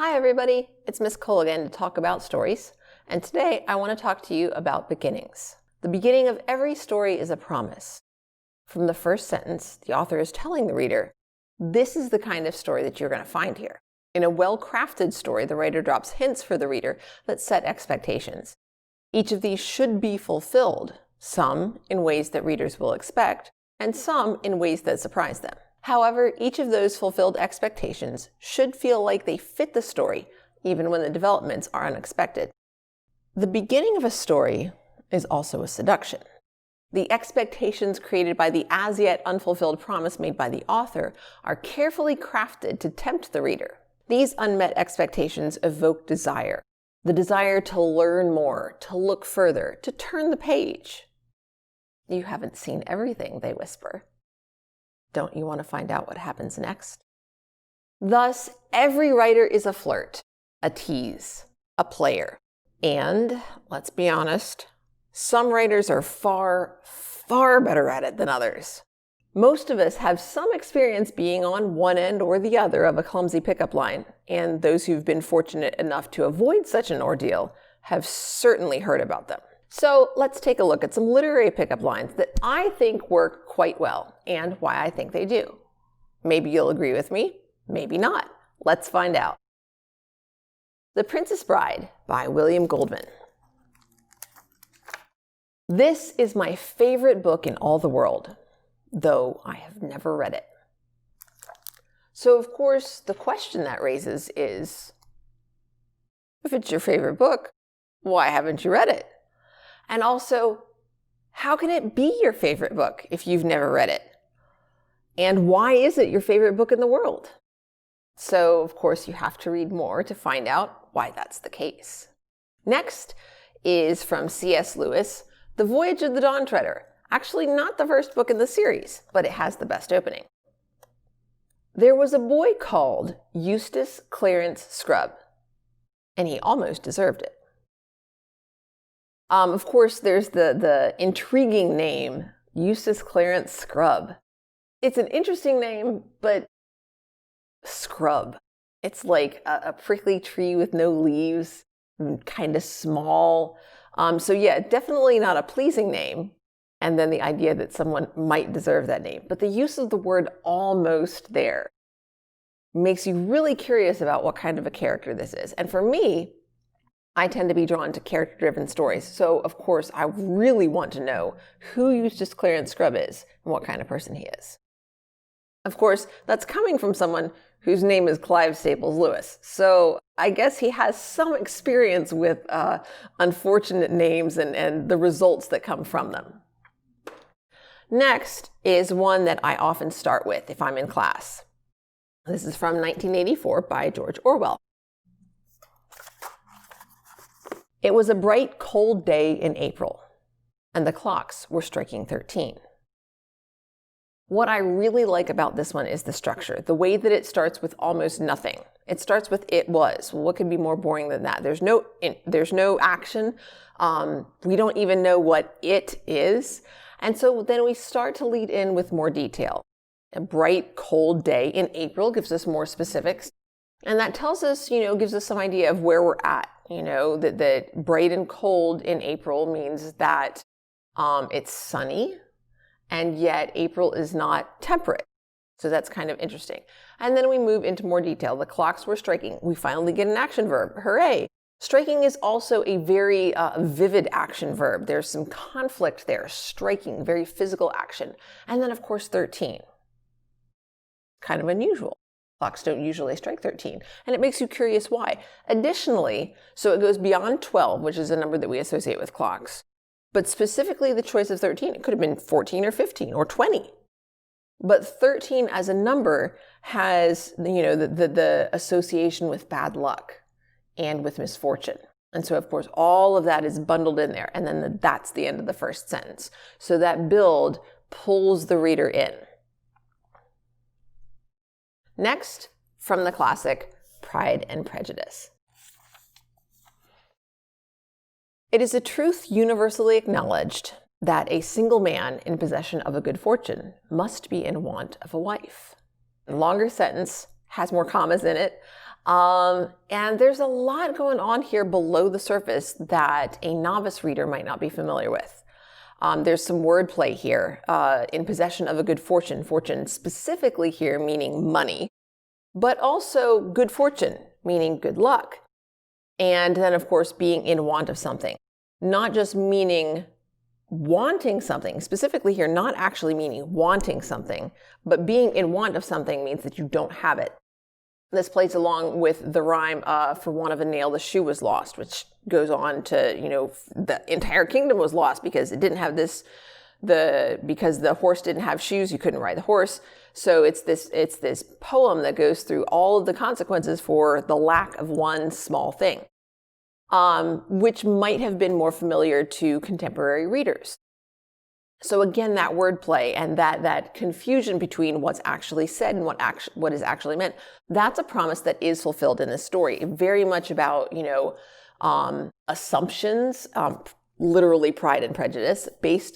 Hi everybody, it's Miss Cole again to talk about stories, and today I want to talk to you about beginnings. The beginning of every story is a promise. From the first sentence, the author is telling the reader, this is the kind of story that you're going to find here. In a well-crafted story, the writer drops hints for the reader that set expectations. Each of these should be fulfilled, some in ways that readers will expect, and some in ways that surprise them. However, each of those fulfilled expectations should feel like they fit the story, even when the developments are unexpected. The beginning of a story is also a seduction. The expectations created by the as-yet unfulfilled promise made by the author are carefully crafted to tempt the reader. These unmet expectations evoke desire, the desire to learn more, to look further, to turn the page. You haven't seen everything, they whisper. Don't you want to find out what happens next? Thus, every writer is a flirt, a tease, a player. And, let's be honest, some writers are far, far better at it than others. Most of us have some experience being on one end or the other of a clumsy pickup line, and those who've been fortunate enough to avoid such an ordeal have certainly heard about them. So let's take a look at some literary pickup lines that I think work quite well and why I think they do. Maybe you'll agree with me, maybe not. Let's find out. The Princess Bride by William Goldman. This is my favorite book in all the world, though I have never read it. So of course, the question that raises is, if it's your favorite book, why haven't you read it? And also, how can it be your favorite book if you've never read it? And why is it your favorite book in the world? So, of course, you have to read more to find out why that's the case. Next is from C.S. Lewis, The Voyage of the Dawn Treader. Actually, not the first book in the series, but it has the best opening. There was a boy called Eustace Clarence Scrubb, and he almost deserved it. Of course, there's the intriguing name, Eustace Clarence Scrubb. It's an interesting name, but scrub. It's like a prickly tree with no leaves, kind of small. So yeah, definitely not a pleasing name. And then the idea that someone might deserve that name. But the use of the word almost there makes you really curious about what kind of a character this is. And for me, I tend to be drawn to character-driven stories, so of course I really want to know who Eustace Clarence Scrubb is and what kind of person he is. Of course, that's coming from someone whose name is Clive Staples Lewis, so I guess he has some experience with unfortunate names and the results that come from them. Next is one that I often start with if I'm in class. This is from 1984 by George Orwell. It was a bright, cold day in April, and the clocks were striking 13. What I really like about this one is the structure, the way that it starts with almost nothing. It starts with "it was." Well, what could be more boring than that? There's no action. We don't even know what it is. And so then we start to lead in with more detail. A bright, cold day in April gives us more specifics. And that tells us, gives us some idea of where we're at. That bright and cold in April means that it's sunny, and yet April is not temperate. So that's kind of interesting. And then we move into more detail. The clocks were striking. We finally get an action verb. Hooray! Striking is also a very vivid action verb. There's some conflict there. Striking, very physical action. And then, of course, 13. Kind of unusual. Clocks don't usually strike 13, and it makes you curious why. Additionally, so it goes beyond 12, which is a number that we associate with clocks, but specifically the choice of 13. It could have been 14 or 15 or 20. But 13 as a number has, the association with bad luck and with misfortune. And so, of course, all of that is bundled in there, and then that's the end of the first sentence. So that build pulls the reader in. Next, from the classic Pride and Prejudice. It is a truth universally acknowledged that a single man in possession of a good fortune must be in want of a wife. A longer sentence, has more commas in it. And there's a lot going on here below the surface that a novice reader might not be familiar with. There's some wordplay here, in possession of a good fortune. Fortune specifically here meaning money, but also good fortune, meaning good luck. And then, of course, being in want of something. Not just meaning wanting something, specifically here, not actually meaning wanting something, but being in want of something means that you don't have it. This plays along with the rhyme, for want of a nail, the shoe was lost, which goes on to, the entire kingdom was lost because it didn't have because the horse didn't have shoes, you couldn't ride the horse. So it's this poem that goes through all of the consequences for the lack of one small thing, which might have been more familiar to contemporary readers. So again, that wordplay and that confusion between what's actually said and what is actually meant, that's a promise that is fulfilled in this story. Very much about, assumptions, literally Pride and Prejudice,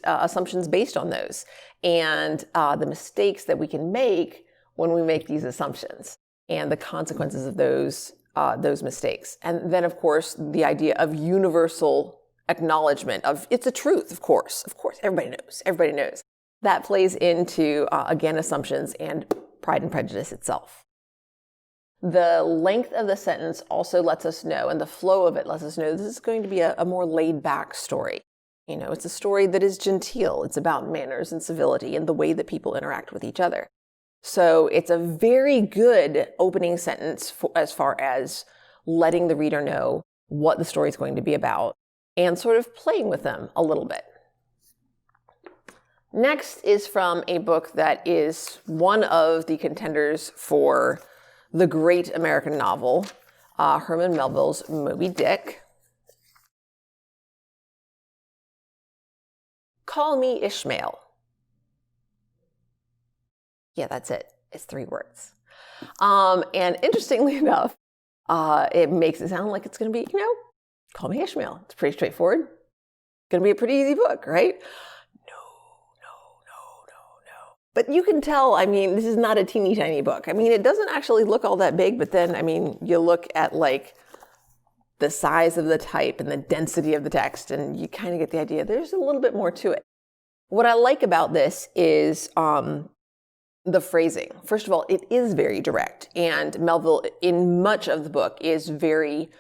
assumptions based on those, and the mistakes that we can make when we make these assumptions, and the consequences of those mistakes. And then, of course, the idea of universal acknowledgement of it's a truth, of course, everybody knows. That plays into, again, assumptions and Pride and Prejudice itself. The length of the sentence also lets us know, and the flow of it lets us know this is going to be a more laid-back story. It's a story that is genteel. It's about manners and civility and the way that people interact with each other. So it's a very good opening sentence as far as letting the reader know what the story is going to be about and sort of playing with them a little bit. Next is from a book that is one of the contenders for the great American novel, Herman Melville's Moby Dick. Call Me Ishmael. Yeah, that's it. It's 3 words. And interestingly enough, it makes it sound like it's going to be, Call Me Ishmael. It's pretty straightforward. Going to be a pretty easy book, right? No. But you can tell, this is not a teeny tiny book. It doesn't actually look all that big, but then, you look at the size of the type and the density of the text, and you kind of get the idea there's a little bit more to it. What I like about this is the phrasing. First of all, it is very direct, and Melville, in much of the book, is very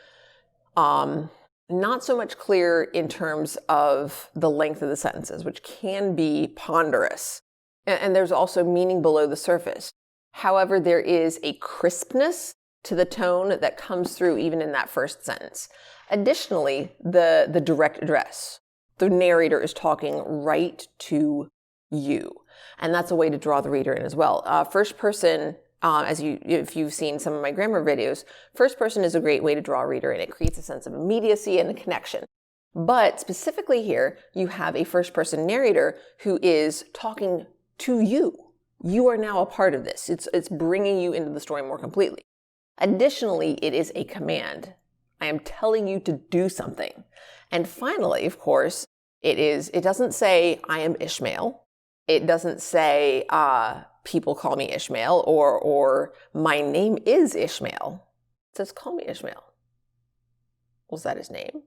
not so much clear in terms of the length of the sentences, which can be ponderous. And there's also meaning below the surface. However, there is a crispness to the tone that comes through even in that first sentence. Additionally, the direct address. The narrator is talking right to you. And that's a way to draw the reader in as well. First person, if you've seen some of my grammar videos, first person is a great way to draw a reader in. It creates a sense of immediacy and a connection. But specifically here, you have a first person narrator who is talking to you. You are now a part of this. It's bringing you into the story more completely. Additionally, it is a command. I am telling you to do something. And finally, of course, it doesn't say, I am Ishmael. It doesn't say, people call me Ishmael, or my name is Ishmael. It says, call me Ishmael. Was that his name?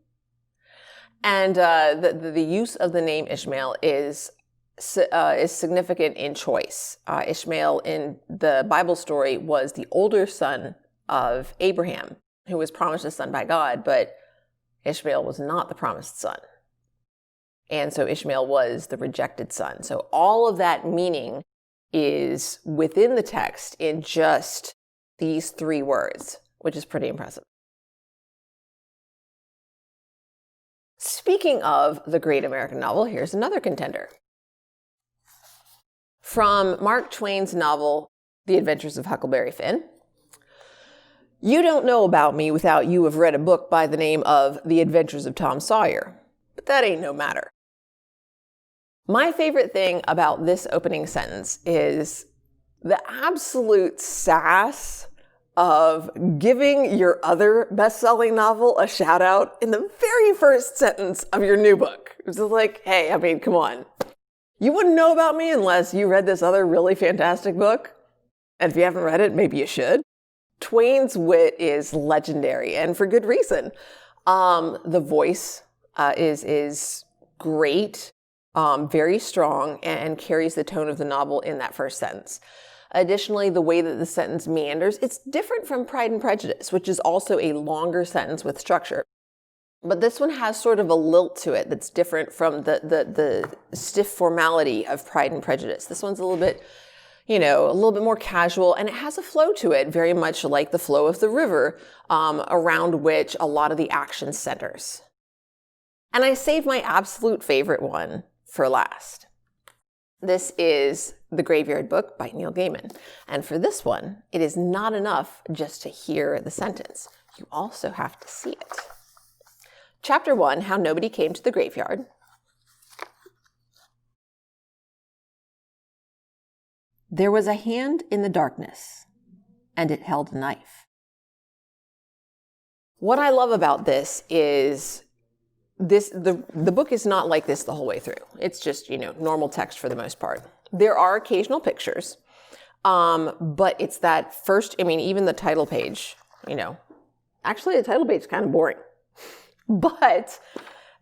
And the use of the name Ishmael is significant in choice. Ishmael in the Bible story was the older son of Abraham, who was promised a son by God, but Ishmael was not the promised son. And so Ishmael was the rejected son. So all of that meaning is within the text in just these 3 words, which is pretty impressive. Speaking of the great American novel, here's another contender. From Mark Twain's novel, The Adventures of Huckleberry Finn. You don't know about me without you have read a book by the name of The Adventures of Tom Sawyer, but that ain't no matter. My favorite thing about this opening sentence is the absolute sass of giving your other best-selling novel a shout out in the very first sentence of your new book. It's just like, hey, come on. You wouldn't know about me unless you read this other really fantastic book. And if you haven't read it, maybe you should. Twain's wit is legendary, and for good reason. The voice is great, very strong, and carries the tone of the novel in that first sentence. Additionally, the way that the sentence meanders, it's different from Pride and Prejudice, which is also a longer sentence with structure. But this one has sort of a lilt to it that's different from the stiff formality of Pride and Prejudice. This one's a little bit, a little bit more casual, and it has a flow to it, very much like the flow of the river, around which a lot of the action centers. And I saved my absolute favorite one for last. This is The Graveyard Book by Neil Gaiman. And for this one, it is not enough just to hear the sentence. You also have to see it. Chapter 1, How Nobody Came to the Graveyard. There was a hand in the darkness, and it held a knife. What I love about this is the book is not like this the whole way through. It's just, normal text for the most part. There are occasional pictures, but it's that first, even the title page, actually the title page is kind of boring. But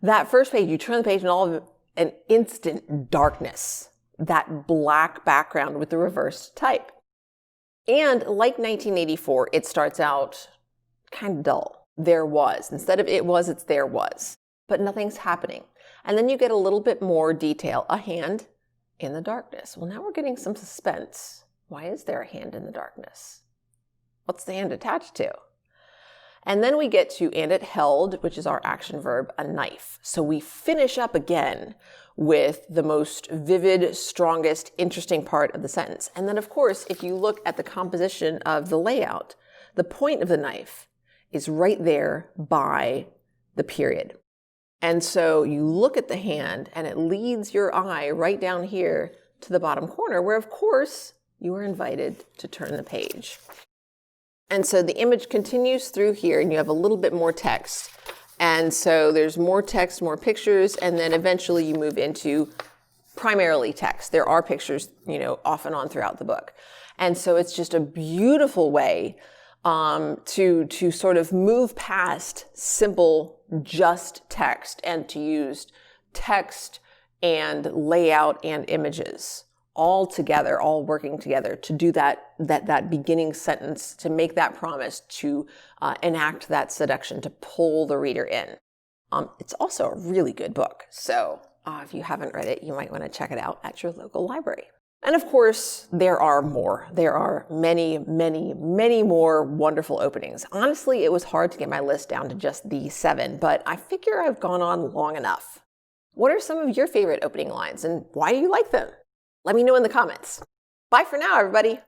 that first page, you turn the page and all of an instant darkness, that black background with the reversed type. And like 1984, it starts out kind of dull. There was. Instead of it was, it's there was. But nothing's happening. And then you get a little bit more detail. A hand in the darkness. Well, now we're getting some suspense. Why is there a hand in the darkness? What's the hand attached to? And then we get to, and it held, which is our action verb, a knife. So we finish up again with the most vivid, strongest, interesting part of the sentence. And then, of course, if you look at the composition of the layout, the point of the knife is right there by the period. And so you look at the hand and it leads your eye right down here to the bottom corner where, of course, you are invited to turn the page. And so the image continues through here and you have a little bit more text. And so there's more text, more pictures, and then eventually you move into primarily text. There are pictures, off and on throughout the book. And so it's just a beautiful way to sort of move past simple just text and to use text and layout and images all together, all working together to do that beginning sentence, to make that promise, to enact that seduction, to pull the reader in. It's also a really good book. So if you haven't read it, you might want to check it out at your local library. And of course, there are more. There are many, many, many more wonderful openings. Honestly, it was hard to get my list down to just these 7, but I figure I've gone on long enough. What are some of your favorite opening lines and why do you like them? Let me know in the comments. Bye for now, everybody.